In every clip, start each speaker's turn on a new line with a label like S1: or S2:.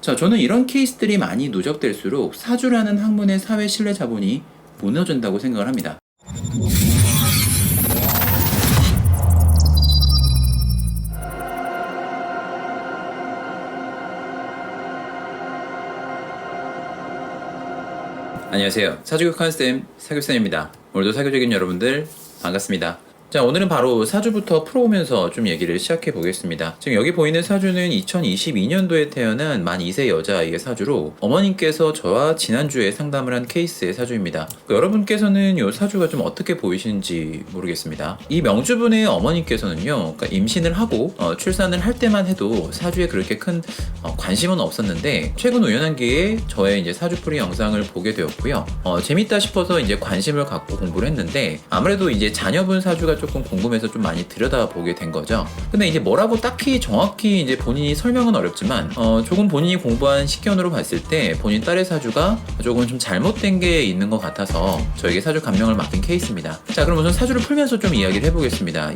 S1: 자, 저는 이런 케이스들이 많이 누적될수록 사주라는 학문의 사회 신뢰 자본이 무너진다고 생각을 합니다. 안녕하세요. 사주교육하는 쌤, 사교쌤입니다. 오늘도 사교적인 여러분들 반갑습니다. 자, 오늘은 바로 사주부터 풀어오면서 좀 얘기를 시작해 보겠습니다. 지금 여기 보이는 사주는 2022년도에 태어난 만 2세 여자아이의 사주로 어머님께서 저와 지난주에 상담을 한 케이스의 사주입니다. 여러분께서는 이 사주가 좀 어떻게 보이시는지 모르겠습니다. 이 명주분의 어머님께서는요, 그러니까 임신을 하고 출산을 할 때만 해도 사주에 그렇게 큰 관심은 없었는데 최근 우연한 기회에 저의 이제 사주풀이 영상을 보게 되었고요. 재밌다 싶어서 이제 관심을 갖고 공부를 했는데 아무래도 이제 자녀분 사주가 조금 궁금해서 좀 많이 들여다보게 된 거죠. 근데 이제 뭐라고 딱히 정확히 이제 본인이 설명은 어렵지만 조금 본인이 공부한 식견으로 봤을 때 본인 딸의 사주가 조금 좀 잘못된 게 있는 것 같아서 저에게 사주 감명을 맡긴 케이스입니다. 자, 그럼 우선 사주를 풀면서 좀 이야기를 해보겠습니다.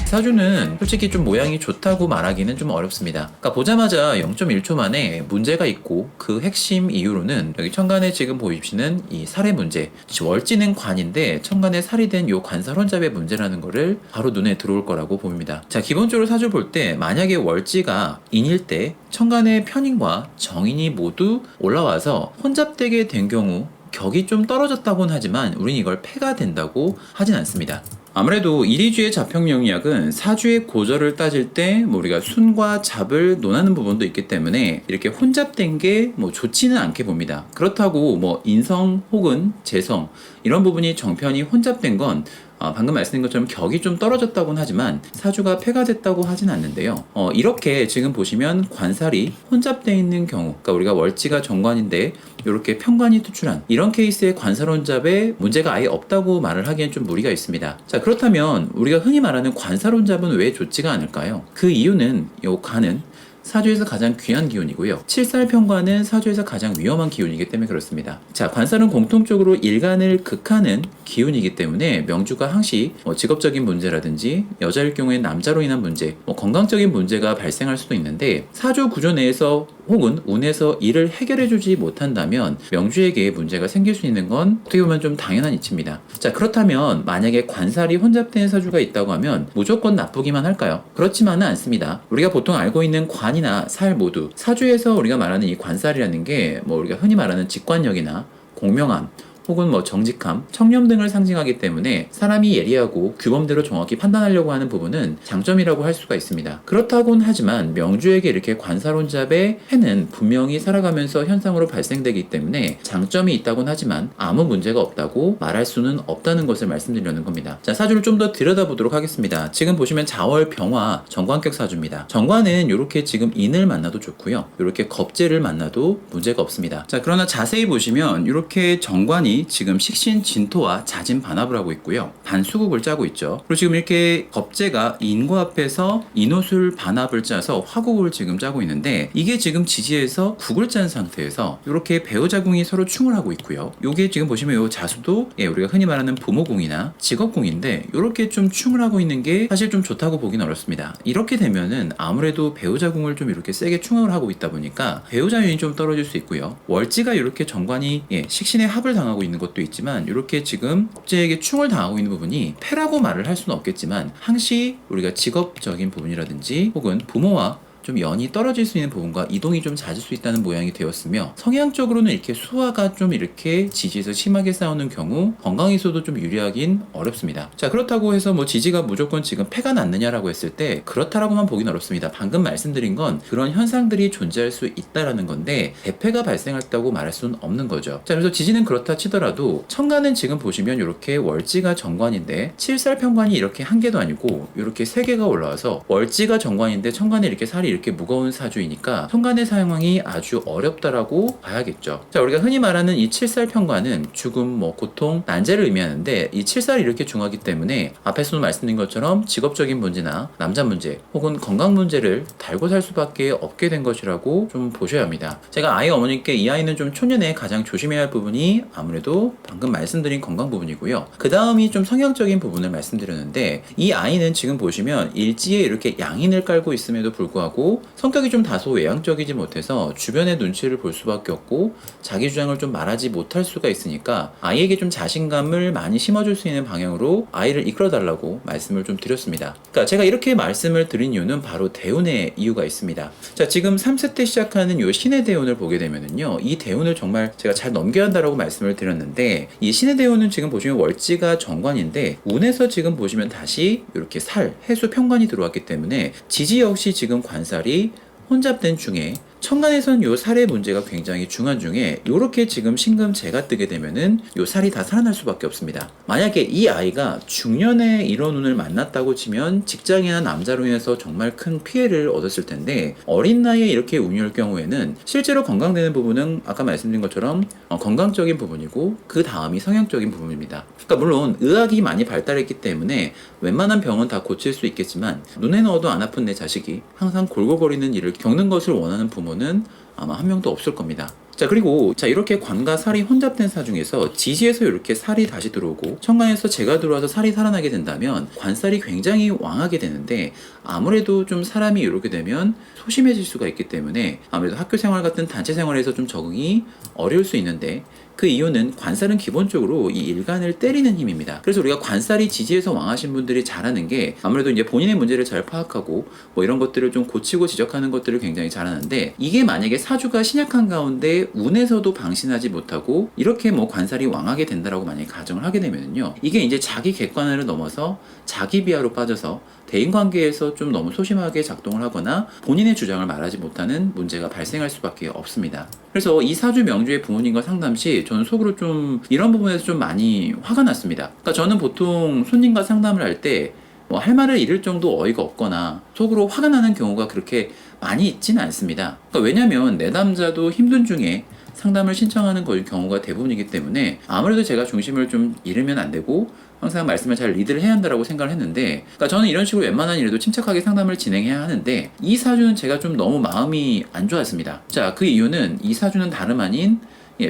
S1: 사주는 솔직히 좀 모양이 좋다고 말하기는 좀 어렵습니다. 그러니까 보자마자 0.1초 만에 문제가 있고 그 핵심 이유로는 여기 천간에 지금 보이시는 이 살의 문제, 월지는 관인데 천간에 살이 된 요 관살혼잡의 문제라는 거를 바로 눈에 들어올 거라고 봅니다. 자, 기본적으로 사주 볼 때 만약에 월지가 인일 때 천간의 편인과 정인이 모두 올라와서 혼잡되게 된 경우 격이 좀 떨어졌다고는 하지만 우린 이걸 패가 된다고 하진 않습니다. 아무래도 이리주의 자평명리학은 사주의 고절을 따질 때 우리가 순과 잡을 논하는 부분도 있기 때문에 이렇게 혼잡된 게 좋지는 않게 봅니다. 그렇다고 인성 혹은 재성 이런 부분이 정편이 혼잡된 건 방금 말씀드린 것처럼 격이 좀 떨어졌다고는 하지만 사주가 패가 됐다고 하진 않는데요. 이렇게 지금 보시면 관살이 혼잡되어 있는 경우, 그러니까 우리가 월지가 정관인데 이렇게 편관이 투출한 이런 케이스의 관살혼잡에 문제가 아예 없다고 말을 하기엔 좀 무리가 있습니다. 자, 그렇다면 우리가 흔히 말하는 관살혼잡은 왜 좋지가 않을까요? 그 이유는 요 관은 사주에서 가장 귀한 기운이고요. 칠살편관은 사주에서 가장 위험한 기운이기 때문에 그렇습니다. 자, 관살은 공통적으로 일간을 극하는 기운이기 때문에 명주가 항시 직업적인 문제라든지 여자일 경우에 남자로 인한 문제, 건강적인 문제가 발생할 수도 있는데 사주 구조 내에서 혹은 운에서 이를 해결해주지 못한다면 명주에게 문제가 생길 수 있는 건 어떻게 보면 좀 당연한 이치입니다. 자, 그렇다면 만약에 관살이 혼잡된 사주가 있다고 하면 무조건 나쁘기만 할까요? 그렇지만은 않습니다. 우리가 보통 알고 있는 관이나 살 모두 사주에서 우리가 말하는 이 관살이라는 게 우리가 흔히 말하는 직관력이나 공명함 혹은 정직함, 청렴 등을 상징하기 때문에 사람이 예리하고 규범대로 정확히 판단하려고 하는 부분은 장점이라고 할 수가 있습니다. 그렇다고는 하지만 명주에게 이렇게 관살혼잡의 해는 분명히 살아가면서 현상으로 발생되기 때문에 장점이 있다고는 하지만 아무 문제가 없다고 말할 수는 없다는 것을 말씀드리려는 겁니다. 자, 사주를 좀 더 들여다보도록 하겠습니다. 지금 보시면 자월 병화 정관격 사주입니다. 정관은 이렇게 지금 인을 만나도 좋고요. 이렇게 겁재를 만나도 문제가 없습니다. 자, 그러나 자세히 보시면 이렇게 정관이 지금 식신 진토와 자진 반합을 하고 있고요. 반수국을 짜고 있죠. 그리고 지금 이렇게 겁재가 인과 합해서 인호술 반합을 짜서 화국을 지금 짜고 있는데 이게 지금 지지에서 국을 짠 상태에서 이렇게 배우자궁이 서로 충을 하고 있고요. 이게 지금 보시면 이 자수도 우리가 흔히 말하는 부모궁이나 직업궁인데 이렇게 좀 충을 하고 있는 게 사실 좀 좋다고 보기는 어렵습니다. 이렇게 되면은 아무래도 배우자궁을 좀 이렇게 세게 충을 하고 있다 보니까 배우자运 좀 떨어질 수 있고요. 월지가 이렇게 정관이 식신의 합을 당하고 있는 것도 있지만 이렇게 지금 겁재에게 충을 당하고 있는 부분이 패라고 말을 할 수는 없겠지만 항시 우리가 직업적인 부분이라든지 혹은 부모와 좀 연이 떨어질 수 있는 부분과 이동이 좀 잦을 수 있다는 모양이 되었으며 성향적으로는 이렇게 수화가 좀 이렇게 지지에서 심하게 싸우는 경우 건강에서도 좀 유리하긴 어렵습니다. 자, 그렇다고 해서 지지가 무조건 지금 패가 났느냐라고 했을 때 그렇다라고만 보긴 어렵습니다. 방금 말씀드린 건 그런 현상들이 존재할 수 있다라는 건데 대패가 발생했다고 말할 수는 없는 거죠. 자, 그래서 지지는 그렇다 치더라도 천간은 지금 보시면 이렇게 월지가 정관인데 칠살편관이 이렇게 한 개도 아니고 이렇게 세 개가 올라와서 월지가 정관인데 천간에 이렇게 살이 이렇게 무거운 사주이니까 천간의 상황이 아주 어렵다라고 봐야겠죠. 자, 우리가 흔히 말하는 이 칠살 편관은 죽음, 고통, 난제를 의미하는데 이 칠살이 이렇게 중하기 때문에 앞에서도 말씀드린 것처럼 직업적인 문제나 남자 문제 혹은 건강 문제를 달고 살 수밖에 없게 된 것이라고 좀 보셔야 합니다. 제가 아이 어머니께 이 아이는 좀 초년에 가장 조심해야 할 부분이 아무래도 방금 말씀드린 건강 부분이고요. 그 다음이 좀 성향적인 부분을 말씀드렸는데 이 아이는 지금 보시면 일지에 이렇게 양인을 깔고 있음에도 불구하고 성격이 좀 다소 외향적이지 못해서 주변의 눈치를 볼 수밖에 없고 자기 주장을 좀 말하지 못할 수가 있으니까 아이에게 좀 자신감을 많이 심어줄 수 있는 방향으로 아이를 이끌어 달라고 말씀을 좀 드렸습니다. 그러니까 제가 이렇게 말씀을 드린 이유는 바로 대운의 이유가 있습니다. 자, 지금 3세 때 시작하는 이 신의 대운을 보게 되면은요, 이 대운을 정말 제가 잘 넘겨야 한다라고 말씀을 드렸는데 이 신의 대운은 지금 보시면 월지가 정관인데 운에서 지금 보시면 다시 이렇게 살, 해수 편관이 들어왔기 때문에 지지 역시 지금 관살이 혼잡된 중에 천간에선 요 살의 문제가 굉장히 중한 중에 요렇게 지금 신금재가 뜨게 되면은 요 살이 다 살아날 수밖에 없습니다. 만약에 이 아이가 중년에 이런 운을 만났다고 치면 직장이나 남자로 인해서 정말 큰 피해를 얻었을 텐데 어린 나이에 이렇게 운이 올 경우에는 실제로 건강되는 부분은 아까 말씀드린 것처럼 건강적인 부분이고 그 다음이 성향적인 부분입니다. 그러니까 물론 의학이 많이 발달했기 때문에 웬만한 병은 다 고칠 수 있겠지만 눈에 넣어도 안 아픈 내 자식이 항상 골골거리는 일을 겪는 것을 원하는 부모는 아마 한 명도 없을 겁니다. 자, 그리고 이렇게 관과 살이 혼잡된 사 중에서 지지에서 이렇게 살이 다시 들어오고 천간에서 재가 들어와서 살이 살아나게 된다면 관살이 굉장히 왕하게 되는데 아무래도 좀 사람이 이렇게 되면 소심해질 수가 있기 때문에 아무래도 학교 생활 같은 단체 생활에서 좀 적응이 어려울 수 있는데 그 이유는 관살은 기본적으로 이 일간을 때리는 힘입니다. 그래서 우리가 관살이 지지에서 왕하신 분들이 잘하는 게 아무래도 이제 본인의 문제를 잘 파악하고 이런 것들을 좀 고치고 지적하는 것들을 굉장히 잘하는데 이게 만약에 사주가 신약한 가운데 운에서도 방신하지 못하고 이렇게 관살이 왕하게 된다라고 만약에 가정을 하게 되면요, 이게 이제 자기 객관화를 넘어서 자기 비하로 빠져서 대인관계에서 좀 너무 소심하게 작동을 하거나 본인의 주장을 말하지 못하는 문제가 발생할 수밖에 없습니다. 그래서 이 사주 명주의 부모님과 상담 시 저는 속으로 좀 이런 부분에서 좀 많이 화가 났습니다. 그러니까 저는 보통 손님과 상담을 할 때 할 말을 잃을 정도 어이가 없거나 속으로 화가 나는 경우가 그렇게 많이 있지는 않습니다. 그러니까 왜냐면 내담자도 힘든 중에 상담을 신청하는 경우가 대부분이기 때문에 아무래도 제가 중심을 좀 잃으면 안 되고 항상 말씀을 잘 리드를 해야 한다고 생각을 했는데, 그러니까 저는 이런 식으로 웬만한 일에도 침착하게 상담을 진행해야 하는데 이 사주는 제가 좀 너무 마음이 안 좋았습니다. 자, 그 이유는 이 사주는 다름 아닌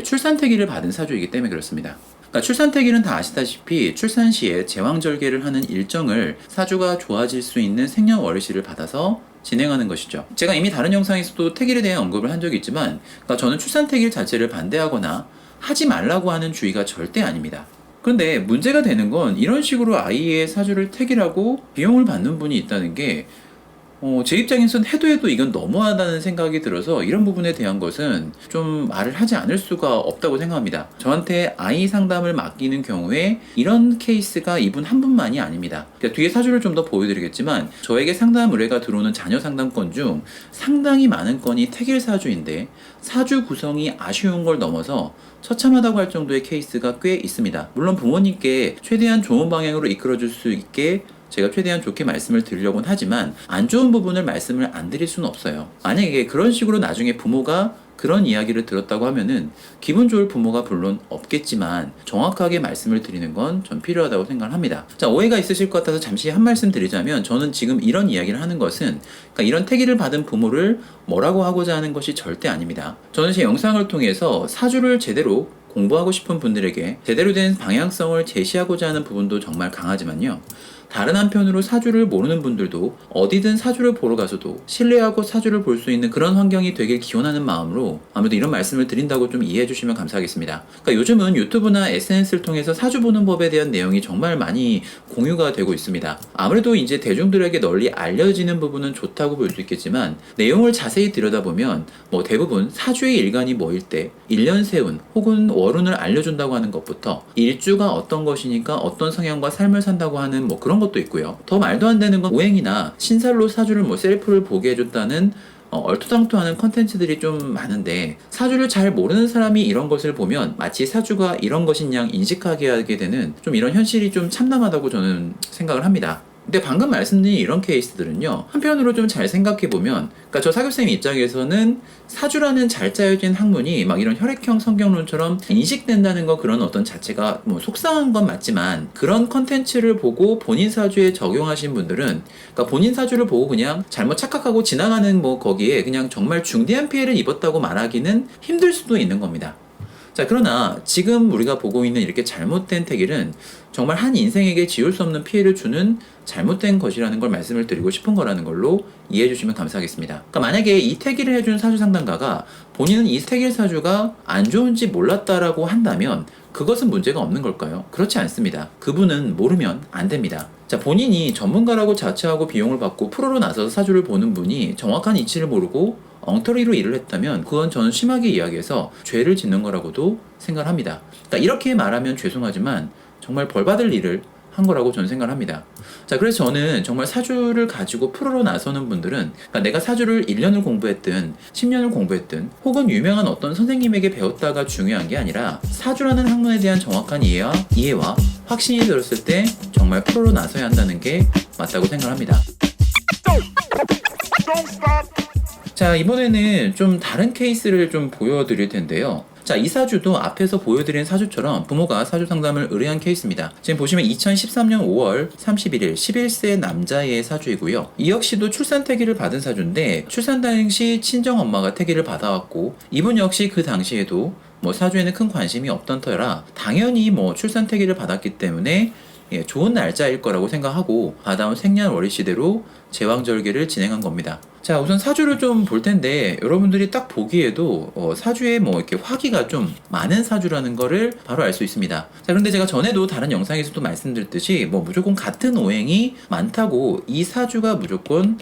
S1: 출산태기를 받은 사주이기 때문에 그렇습니다. 그러니까 출산태기는 다 아시다시피 출산 시에 제왕절개를 하는 일정을 사주가 좋아질 수 있는 생년월일시를 받아서 진행하는 것이죠. 제가 이미 다른 영상에서도 태기에 대한 언급을 한 적이 있지만, 그러니까 저는 출산태기 자체를 반대하거나 하지 말라고 하는 주의가 절대 아닙니다. 그런데 문제가 되는 건 이런 식으로 아이의 사주를 태기라고 비용을 받는 분이 있다는 게 제 입장에서는 해도 이건 너무하다는 생각이 들어서 이런 부분에 대한 것은 좀 말을 하지 않을 수가 없다고 생각합니다. 저한테 아이 상담을 맡기는 경우에 이런 케이스가 이분 한 분만이 아닙니다. 그러니까 뒤에 사주를 좀 더 보여드리겠지만 저에게 상담 의뢰가 들어오는 자녀 상담건 중 상당히 많은 건이 태길 사주인데 사주 구성이 아쉬운 걸 넘어서 처참하다고 할 정도의 케이스가 꽤 있습니다. 물론 부모님께 최대한 좋은 방향으로 이끌어줄 수 있게 제가 최대한 좋게 말씀을 드리려고는 하지만 안 좋은 부분을 말씀을 안 드릴 수는 없어요. 만약에 그런 식으로 나중에 부모가 그런 이야기를 들었다고 하면은 기분 좋을 부모가 물론 없겠지만 정확하게 말씀을 드리는 건 전 필요하다고 생각을 합니다. 자, 오해가 있으실 것 같아서 잠시 한 말씀 드리자면 저는 지금 이런 이야기를 하는 것은 그러니까 이런 태기를 받은 부모를 뭐라고 하고자 하는 것이 절대 아닙니다. 저는 제 영상을 통해서 사주를 제대로 공부하고 싶은 분들에게 제대로 된 방향성을 제시하고자 하는 부분도 정말 강하지만요, 다른 한편으로 사주를 모르는 분들도 어디든 사주를 보러 가서도 신뢰하고 사주를 볼 수 있는 그런 환경이 되길 기원하는 마음으로 아무래도 이런 말씀을 드린다고 좀 이해해 주시면 감사하겠습니다. 그러니까 요즘은 유튜브나 SNS를 통해서 사주 보는 법에 대한 내용이 정말 많이 공유가 되고 있습니다. 아무래도 이제 대중들에게 널리 알려지는 부분은 좋다고 볼 수 있겠지만 내용을 자세히 들여다보면 대부분 사주의 일간이 뭐일 때 1년 세운 혹은 월운을 알려준다고 하는 것부터 일주가 어떤 것이니까 어떤 성향과 삶을 산다고 하는 그런 것도 있고요. 더 말도 안 되는 건 오행이나 신살로 사주를 셀프를 보게 해줬다는 얼토당토하는 컨텐츠들이 좀 많은데 사주를 잘 모르는 사람이 이런 것을 보면 마치 사주가 이런 것인 양 인식하게 하게 되는 좀 이런 현실이 좀 참담하다고 저는 생각을 합니다. 근데 방금 말씀드린 이런 케이스들은요, 한편으로 좀 잘 생각해보면, 그러니까 저 사교쌤 입장에서는 사주라는 잘 짜여진 학문이 막 이런 혈액형 성경론처럼 인식된다는 거, 그런 어떤 자체가 뭐 속상한 건 맞지만, 그런 컨텐츠를 보고 본인 사주에 적용하신 분들은, 그러니까 본인 사주를 보고 그냥 잘못 착각하고 지나가는 뭐 거기에 그냥 정말 중대한 피해를 입었다고 말하기는 힘들 수도 있는 겁니다. 자, 그러나 지금 우리가 보고 있는 이렇게 잘못된 태길은 정말 한 인생에게 지울 수 없는 피해를 주는 잘못된 것이라는 걸 말씀을 드리고 싶은 거라는 걸로 이해해 주시면 감사하겠습니다. 그러니까 만약에 이 태길을 해준 사주 상담가가 본인은 이 태길 사주가 안 좋은지 몰랐다라고 한다면 그것은 문제가 없는 걸까요? 그렇지 않습니다. 그분은 모르면 안 됩니다. 자, 본인이 전문가라고 자처하고 비용을 받고 프로로 나서서 사주를 보는 분이 정확한 이치를 모르고 엉터리로 일을 했다면 그건 저는 심하게 이야기해서 죄를 짓는 거라고도 생각을 합니다. 그러니까 이렇게 말하면 죄송하지만 정말 벌받을 일을 한 거라고 저는 생각을 합니다. 자, 그래서 저는 정말 사주를 가지고 프로로 나서는 분들은, 그러니까 내가 사주를 1년을 공부했든 10년을 공부했든 혹은 유명한 어떤 선생님에게 배웠다가 중요한 게 아니라 사주라는 학문에 대한 정확한 이해와 확신이 들었을 때 정말 프로로 나서야 한다는 게 맞다고 생각을 합니다. 자, 이번에는 좀 다른 케이스를 좀 보여드릴 텐데요. 자, 이 사주도 앞에서 보여드린 사주처럼 부모가 사주 상담을 의뢰한 케이스입니다. 지금 보시면 2013년 5월 31일 11세 남자의 사주이고요. 이 역시도 출산 태기를 받은 사주인데, 출산 당시 친정엄마가 태기를 받아왔고, 이분 역시 그 당시에도 뭐 사주에는 큰 관심이 없던 터라 당연히 뭐 출산 태기를 받았기 때문에 좋은 날짜일 거라고 생각하고 받아온 생년월일시대로 제왕절개를 진행한 겁니다. 자, 우선 사주를 좀 볼 텐데 여러분들이 딱 보기에도 사주에 뭐 이렇게 화기가 좀 많은 사주라는 거를 바로 알 수 있습니다. 자, 그런데 제가 전에도 다른 영상에서도 말씀드렸듯이 뭐 무조건 같은 오행이 많다고 이 사주가 무조건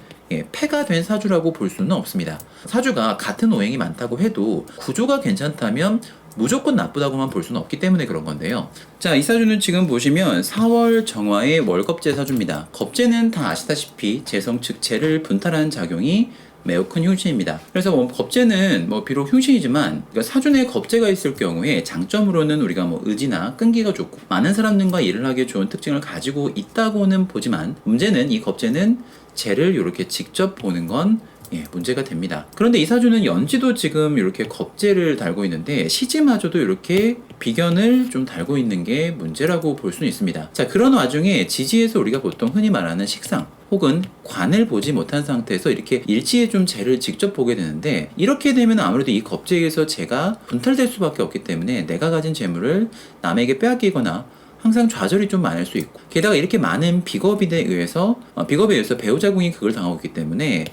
S1: 패가 된 사주라고 볼 수는 없습니다. 사주가 같은 오행이 많다고 해도 구조가 괜찮다면 무조건 나쁘다고만 볼 수는 없기 때문에 그런 건데요. 자, 이 사주는 지금 보시면 4월 정화의 월겁재 사주입니다. 겁재는 다 아시다시피 재성 즉 재를 분탈하는 작용이 매우 큰 흉신입니다. 그래서 뭐 겁재는 뭐 비록 흉신이지만, 그러니까 사주 내에 겁재가 있을 경우에 장점으로는 우리가 뭐 의지나 끈기가 좋고 많은 사람들과 일을 하기에 좋은 특징을 가지고 있다고는 보지만, 문제는 이 겁재는 재를 이렇게 직접 보는 건 문제가 됩니다. 그런데 이 사주는 연지도 지금 이렇게 겁재를 달고 있는데 시지마저도 이렇게 비견을 좀 달고 있는 게 문제라고 볼 수는 있습니다. 자, 그런 와중에 지지에서 우리가 보통 흔히 말하는 식상 혹은 관을 보지 못한 상태에서 이렇게 일지에 좀 재를 직접 보게 되는데, 이렇게 되면 아무래도 이 겁재에서 재가 분탈될 수밖에 없기 때문에 내가 가진 재물을 남에게 빼앗기거나 항상 좌절이 좀 많을 수 있고, 게다가 이렇게 많은 비겁에 의해서 배우자궁이 그걸 당하고 있기 때문에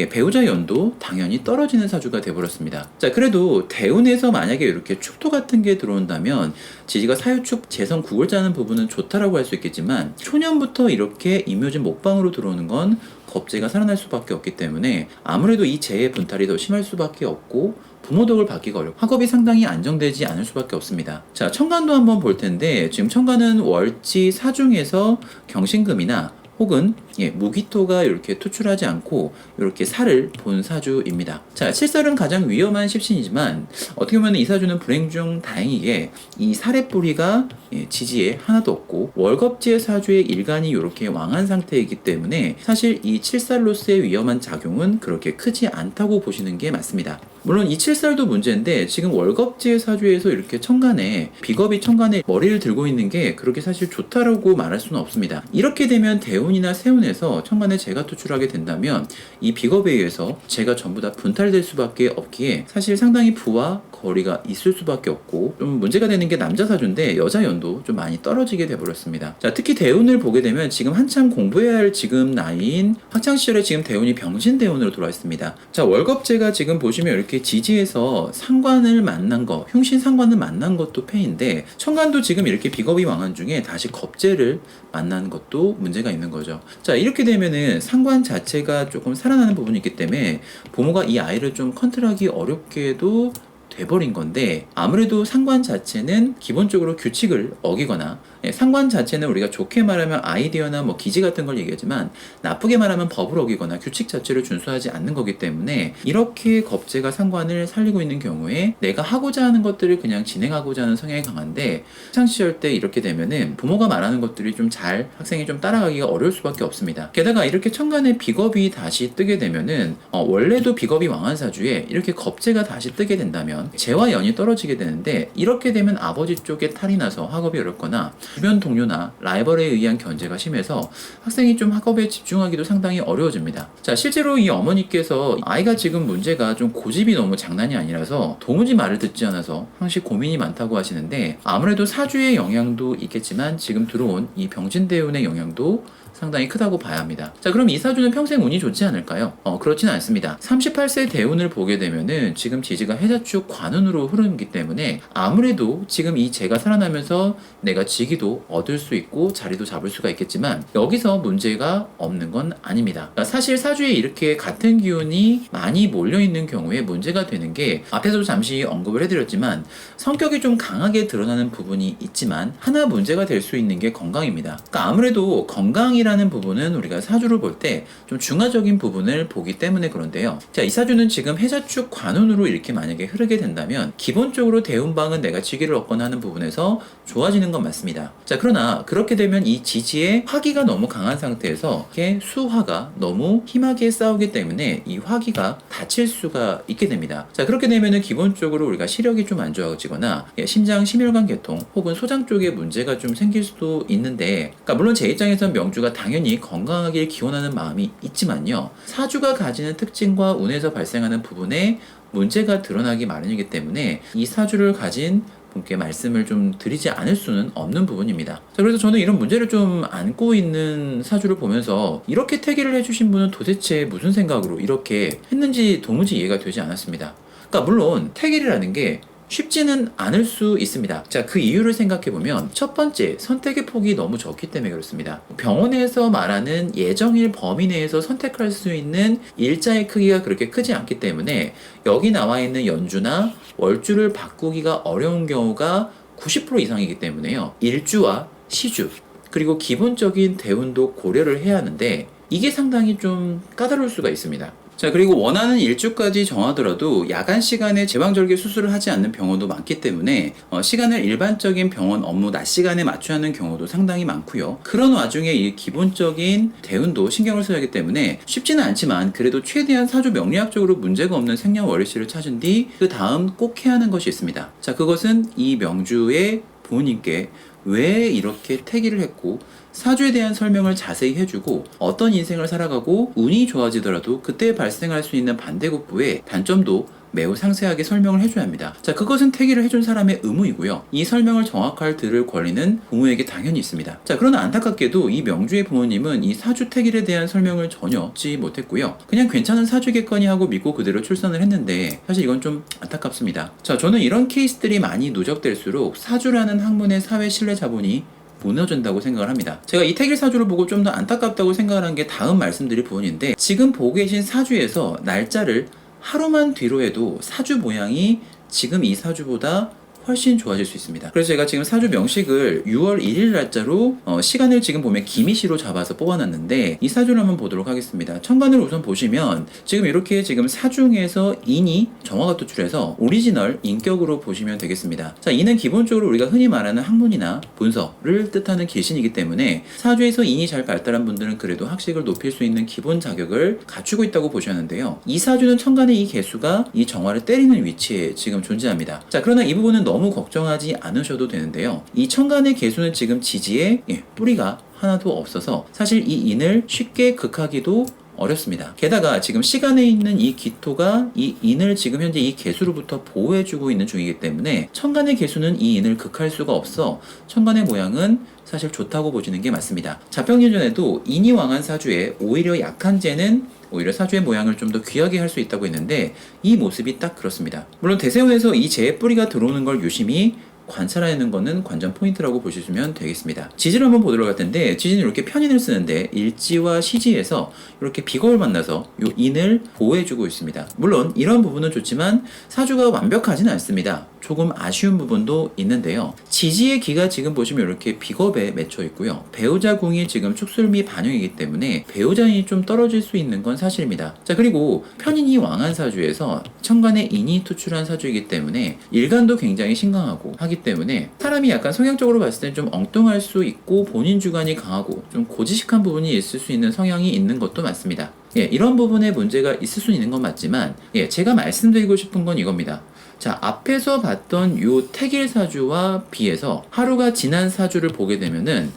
S1: 배우자 연도 당연히 떨어지는 사주가 되어버렸습니다. 자, 그래도 대운에서 만약에 이렇게 축토 같은 게 들어온다면 지지가 사유축 재성 국을 짜는 부분은 좋다라고 할 수 있겠지만, 초년부터 이렇게 임묘진 목방으로 들어오는 건 겁재가 살아날 수밖에 없기 때문에 아무래도 이 재의 분탈이 더 심할 수밖에 없고 부모 덕을 받기가 어렵고 학업이 상당히 안정되지 않을 수밖에 없습니다. 자, 천간도 한번 볼 텐데, 지금 천간은 월지 사중에서 경신금이나 혹은 무기토가 이렇게 투출하지 않고 이렇게 살을 본 사주입니다. 자, 칠살은 가장 위험한 십신이지만 어떻게 보면 이 사주는 불행 중 다행이게 이 살의 뿌리가 지지에 하나도 없고 월겁지의 사주의 일간이 이렇게 왕한 상태이기 때문에 사실 이 칠살로서의 위험한 작용은 그렇게 크지 않다고 보시는 게 맞습니다. 물론 이 칠살도 문제인데, 지금 월겁지의 사주에서 이렇게 천간에 비겁이 천간에 머리를 들고 있는 게 그렇게 사실 좋다라고 말할 수는 없습니다. 이렇게 되면 대운이나 세운에서 천간에 재가 투출하게 된다면 이 비겁에 의해서 재가 전부 다 분탈될 수밖에 없기에 사실 상당히 부와 거리가 있을 수밖에 없고, 좀 문제가 되는 게 남자 사주인데 여자 연도 좀 많이 떨어지게 돼버렸습니다. 자, 특히 대운을 보게 되면 지금 한참 공부해야 할 지금 나이인 학창시절에 지금 대운이 병신대운으로 돌아와 있습니다. 자, 월겁재가 지금 보시면 이렇게 지지에서 상관을 만난 거, 흉신 상관을 만난 것도 패인데, 천간도 지금 이렇게 비겁이 왕한 중에 다시 겁재를 만난 것도 문제가 있는 거죠. 자, 이렇게 되면은 상관 자체가 조금 살아나는 부분이 있기 때문에 부모가 이 아이를 좀 컨트롤하기 어렵게도 돼버린 건데, 아무래도 상관 자체는 기본적으로 규칙을 어기거나, 상관 자체는 우리가 좋게 말하면 아이디어나 뭐 기지 같은 걸 얘기하지만 나쁘게 말하면 법을 어기거나 규칙 자체를 준수하지 않는 거기 때문에, 이렇게 겁재가 상관을 살리고 있는 경우에 내가 하고자 하는 것들을 그냥 진행하고자 하는 성향이 강한데, 학창시절 때 이렇게 되면은 부모가 말하는 것들이 좀 잘 학생이 좀 따라가기가 어려울 수밖에 없습니다. 게다가 이렇게 천간에 비겁이 다시 뜨게 되면은 원래도 비겁이 왕한 사주에 이렇게 겁재가 다시 뜨게 된다면 재와 연이 떨어지게 되는데, 이렇게 되면 아버지 쪽에 탈이 나서 학업이 어렵거나 주변 동료나 라이벌에 의한 견제가 심해서 학생이 좀 학업에 집중하기도 상당히 어려워집니다. 자, 실제로 이 어머니께서 아이가 지금 문제가 좀 고집이 너무 장난이 아니라서 도무지 말을 듣지 않아서 항시 고민이 많다고 하시는데, 아무래도 사주의 영향도 있겠지만 지금 들어온 이 병진대운의 영향도 상당히 크다고 봐야 합니다. 자, 그럼 이 사주는 평생 운이 좋지 않을까요? 그렇지는 않습니다. 38세 대운을 보게 되면은 지금 지지가 해자축 관운으로 흐르기 때문에 아무래도 지금 이 재가 살아나면서 내가 직위도 얻을 수 있고 자리도 잡을 수가 있겠지만 여기서 문제가 없는 건 아닙니다. 그러니까 사실 사주에 이렇게 같은 기운이 많이 몰려있는 경우에 문제가 되는 게, 앞에서도 잠시 언급을 해드렸지만 성격이 좀 강하게 드러나는 부분이 있지만 하나 문제가 될 수 있는 게 건강입니다. 그러니까 아무래도 건강이라는 부분은 우리가 사주를 볼 때 좀 중화적인 부분을 보기 때문에 그런데요. 자, 이 사주는 지금 해자축 관운으로 이렇게 만약에 흐르게 된다면 기본적으로 대운방은 내가 직위를 얻거나 하는 부분에서 좋아지는 건 맞습니다. 자, 그러나 그렇게 되면 이 지지에 화기가 너무 강한 상태에서 이렇게 수화가 너무 힘하게 싸우기 때문에 이 화기가 다칠 수가 있게 됩니다. 자, 그렇게 되면은 기본적으로 우리가 시력이 좀 안 좋아지거나 심장 심혈관 계통 혹은 소장 쪽에 문제가 좀 생길 수도 있는데, 그러니까 물론 제 입장에선 명주가 당연히 건강하길 기원하는 마음이 있지만요, 사주가 가지는 특징과 운에서 발생하는 부분에 문제가 드러나기 마련이기 때문에 이 사주를 가진 분께 말씀을 좀 드리지 않을 수는 없는 부분입니다. 자, 그래서 저는 이런 문제를 좀 안고 있는 사주를 보면서 이렇게 태기를 해주신 분은 도대체 무슨 생각으로 이렇게 했는지 도무지 이해가 되지 않았습니다. 그러니까 물론 태기라는 게 쉽지는 않을 수 있습니다. 자, 그 이유를 생각해보면 첫 번째, 선택의 폭이 너무 적기 때문에 그렇습니다. 병원에서 말하는 예정일 범위 내에서 선택할 수 있는 일자의 크기가 그렇게 크지 않기 때문에 여기 나와 있는 연주나 월주를 바꾸기가 어려운 경우가 90% 이상이기 때문에요. 일주와 시주 그리고 기본적인 대운도 고려를 해야 하는데 이게 상당히 좀 까다로울 수가 있습니다. 자, 그리고 원하는 일주까지 정하더라도 야간 시간에 제왕절개 수술을 하지 않는 병원도 많기 때문에 시간을 일반적인 병원 업무 낮 시간에 맞춰야 하는 경우도 상당히 많고요. 그런 와중에 이 기본적인 대운도 신경을 써야 하기 때문에 쉽지는 않지만 그래도 최대한 사주 명리학적으로 문제가 없는 생년월일시를 찾은 뒤 그 다음 꼭 해야 하는 것이 있습니다. 자, 그것은 이 명주의 부모님께 왜 이렇게 태기를 했고 사주에 대한 설명을 자세히 해주고 어떤 인생을 살아가고 운이 좋아지더라도 그때 발생할 수 있는 반대급부의 단점도 매우 상세하게 설명을 해줘야 합니다. 자, 그것은 태기를 해준 사람의 의무이고요. 이 설명을 정확하게 들을 권리는 부모에게 당연히 있습니다. 자, 그러나 안타깝게도 이 명주의 부모님은 이 사주 태기에 대한 설명을 전혀 듣지 못했고요. 그냥 괜찮은 사주겠거니 하고 믿고 그대로 출산을 했는데 사실 이건 좀 안타깝습니다. 자, 저는 이런 케이스들이 많이 누적될수록 사주라는 학문의 사회 신뢰 자본이 무너진다고 생각을 합니다. 제가 이 태길 사주를 보고 좀 더 안타깝다고 생각을 한 게 다음 말씀드릴 부분인데, 지금 보고 계신 사주에서 날짜를 하루만 뒤로 해도 사주 모양이 지금 이 사주보다 훨씬 좋아질 수 있습니다. 그래서 제가 지금 사주 명식을 6월 1일 날짜로 시간을 지금 보면 기미시로 잡아서 뽑아놨는데 이 사주를 한번 보도록 하겠습니다. 천간을 우선 보시면 지금 이렇게 지금 사중에서 인이 정화가 도출해서 오리지널 인격으로 보시면 되겠습니다. 자, 인은 기본적으로 우리가 흔히 말하는 학문이나 문서를 뜻하는 계신이기 때문에 사주에서 인이 잘 발달한 분들은 그래도 학식을 높일 수 있는 기본 자격을 갖추고 있다고 보셨는데요. 이 사주는 천간의 이 개수가 이 정화를 때리는 위치에 지금 존재합니다. 자, 그러나 이 부분은 너무 걱정하지 않으셔도 되는데요. 이 천간의 개수는 지금 지지에 뿌리가 하나도 없어서 사실 이 인을 쉽게 극하기도 어렵습니다. 게다가 지금 시간에 있는 이 기토가 이 인을 지금 현재 이 개수로부터 보호해주고 있는 중이기 때문에 천간의 개수는 이 인을 극할 수가 없어 천간의 모양은 사실 좋다고 보시는 게 맞습니다. 자평예전에도 인이 왕한 사주에 오히려 약한 재는 오히려 사주의 모양을 좀 더 귀하게 할 수 있다고 했는데 이 모습이 딱 그렇습니다. 물론 대세운에서 이 재의 뿌리가 들어오는 걸 유심히 관찰하는 거는 관전 포인트라고 보시면 되겠습니다. 지지를 한번 보도록 할 텐데, 지지는 이렇게 편인을 쓰는데 일지와 시지에서 이렇게 비겁을 만나서 요 인을 보호해주고 있습니다. 물론 이런 부분은 좋지만 사주가 완벽하진 않습니다. 조금 아쉬운 부분도 있는데요. 지지의 기가 지금 보시면 이렇게 비겁에 맺혀 있고요. 배우자 궁이 지금 축술미 반영이기 때문에 배우자인이 좀 떨어질 수 있는 건 사실입니다. 자, 그리고 편인이 왕한 사주에서 천간에 인이 투출한 사주이기 때문에 일간도 굉장히 신강하고 하기 때문에 사람이 약간 성향적으로 봤을 땐 좀 엉뚱할 수 있고 본인 주관이 강하고 좀 고지식한 부분이 있을 수 있는 성향이 있는 것도 맞습니다. 이런 부분에 문제가 있을 수 있는 건 맞지만 제가 말씀드리고 싶은 건 이겁니다. 자, 앞에서 봤던 요 택일 사주와 비해서 하루가 지난 사주를 보게 되면은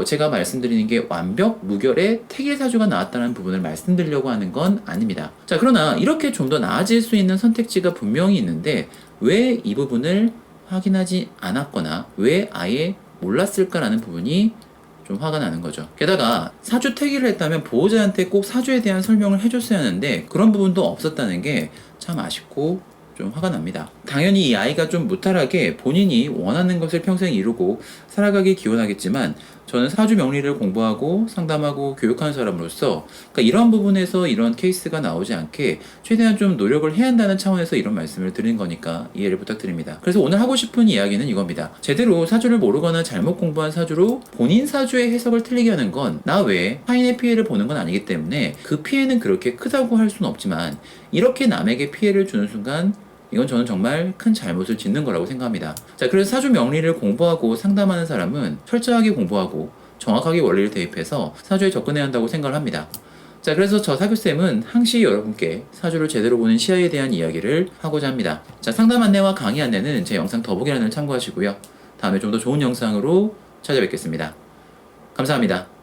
S1: 제가 말씀드리는 게 완벽 무결의 택일 사주가 나왔다는 부분을 말씀드리려고 하는 건 아닙니다. 자, 그러나 이렇게 좀 더 나아질 수 있는 선택지가 분명히 있는데 왜 이 부분을 확인하지 않았거나 왜 아예 몰랐을까라는 부분이 좀 화가 나는 거죠. 게다가 사주 택일을 했다면 보호자한테 꼭 사주에 대한 설명을 해줬어야 하는데 그런 부분도 없었다는 게 참 아쉽고 좀 화가 납니다. 당연히 이 아이가 좀 무탈하게 본인이 원하는 것을 평생 이루고 살아가길 기원하겠지만 저는 사주 명리를 공부하고 상담하고 교육하는 사람으로서 그러니까 이런 부분에서 이런 케이스가 나오지 않게 최대한 좀 노력을 해야 한다는 차원에서 이런 말씀을 드린 거니까 이해를 부탁드립니다. 그래서 오늘 하고 싶은 이야기는 이겁니다. 제대로 사주를 모르거나 잘못 공부한 사주로 본인 사주의 해석을 틀리게 하는 건 나 외에 타인의 피해를 보는 건 아니기 때문에 그 피해는 그렇게 크다고 할 수는 없지만 이렇게 남에게 피해를 주는 순간 이건 저는 정말 큰 잘못을 짓는 거라고 생각합니다. 자, 그래서 사주 명리를 공부하고 상담하는 사람은 철저하게 공부하고 정확하게 원리를 대입해서 사주에 접근해야 한다고 생각을 합니다. 자, 그래서 저 사교쌤은 항시 여러분께 사주를 제대로 보는 시야에 대한 이야기를 하고자 합니다. 자, 상담 안내와 강의 안내는 제 영상 더보기란을 참고하시고요. 다음에 좀 더 좋은 영상으로 찾아뵙겠습니다. 감사합니다.